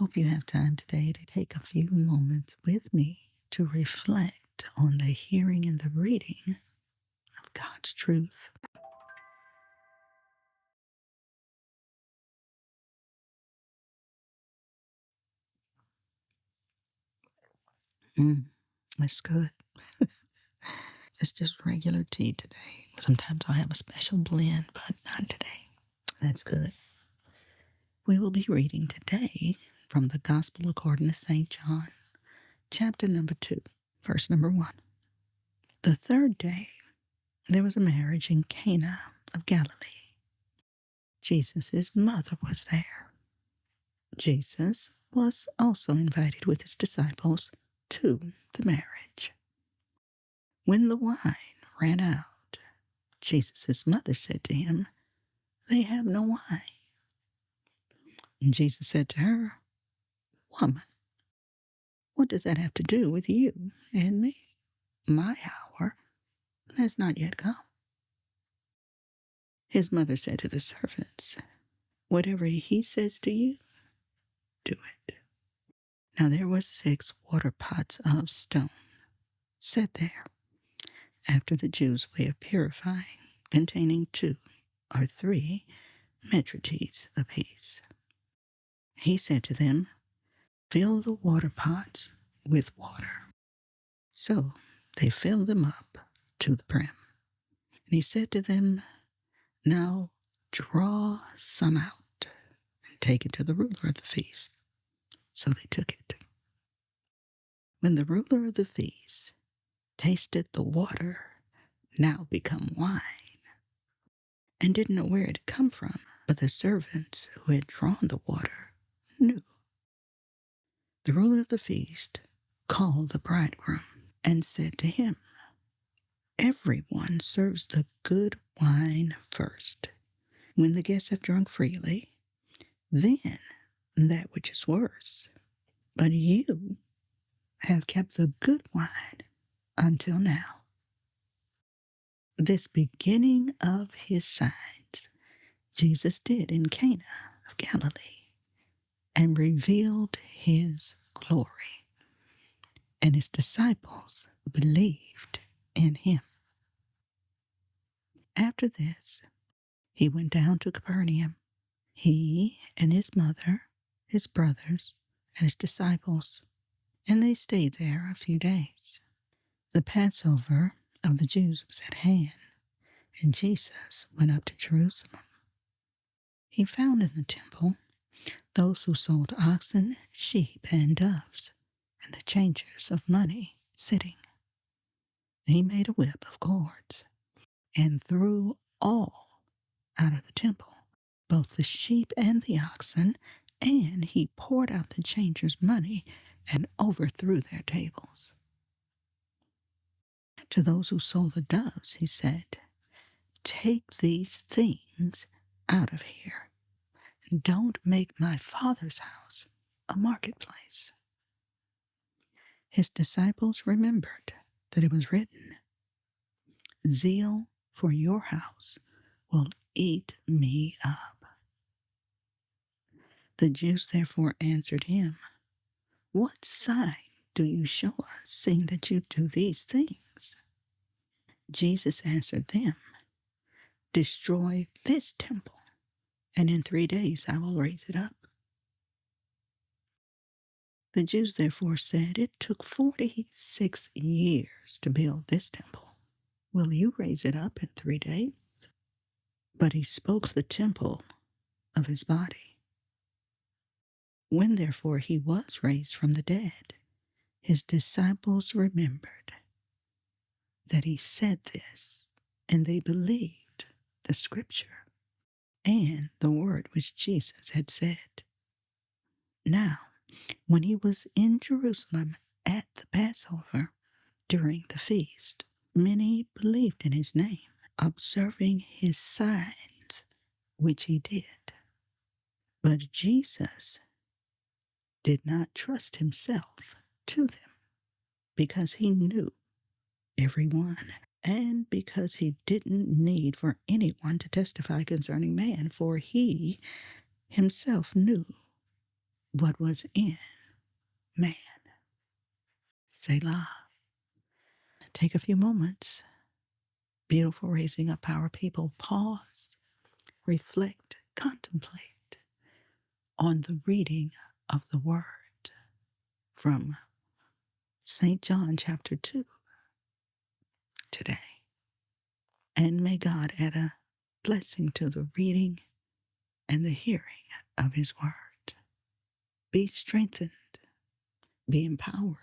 Hope you have time today to take a few moments with me to reflect on the hearing and the reading of God's truth. Mm, that's good. It's just regular tea today. Sometimes I'll have a special blend, but not today. That's good. We will be reading today from the Gospel according to St. John, chapter number 2, verse number 1. The third day, there was a marriage in Cana of Galilee. Jesus' mother was there. Jesus was also invited with his disciples to the marriage. When the wine ran out, Jesus' mother said to him, "They have no wine." And Jesus said to her, "Woman, what does that have to do with you and me? My hour has not yet come." His mother said to the servants, "Whatever he says to you, do it." Now there were 6 water pots of stone set there, after the Jews' way of purifying, containing 2 or 3 metrites apiece. He said to them, "Fill the water pots with water." So they filled them up to the brim. And he said to them, "Now draw some out and take it to the ruler of the feast." So they took it. When the ruler of the feast tasted the water, now become wine, and didn't know where it had come from, but the servants who had drawn the water knew. The ruler of the feast called the bridegroom and said to him, "Everyone serves the good wine first. When the guests have drunk freely, then that which is worse. But you have kept the good wine until now." This beginning of his signs Jesus did in Cana of Galilee, and revealed his glory, and his disciples believed in him. After this, he went down to Capernaum, he and his mother, his brothers, and his disciples, and they stayed there a few days. The Passover of the Jews was at hand, and Jesus went up to Jerusalem. He found in the temple those who sold oxen, sheep, and doves, and the changers of money sitting. He made a whip of cords and threw all out of the temple, both the sheep and the oxen, and he poured out the changers' money and overthrew their tables. To those who sold the doves, he said, "Take these things out of here. Don't make my Father's house a marketplace." His disciples remembered that it was written, "Zeal for your house will eat me up." The Jews therefore answered him, "What sign do you show us, seeing that you do these things?" Jesus answered them, "Destroy this temple, and in 3 days I will raise it up." The Jews therefore said, "It took 46 years to build this temple. Will you raise it up in 3 days?" But he spoke of the temple of his body. When therefore he was raised from the dead, his disciples remembered that he said this, and they believed the scripture and the word which Jesus had said. Now, when he was in Jerusalem at the Passover during the feast, many believed in his name, observing his signs which he did. But Jesus did not trust himself to them, because he knew everyone, and because he didn't need for anyone to testify concerning man, for he himself knew what was in man. Selah. Take a few moments. Beautiful raising up our people. Pause, reflect, contemplate on the reading of the word from St. John chapter 2 today. And may God add a blessing to the reading and the hearing of his word. Be strengthened, be empowered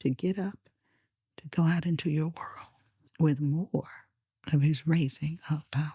to get up, to go out into your world with more of his raising up power.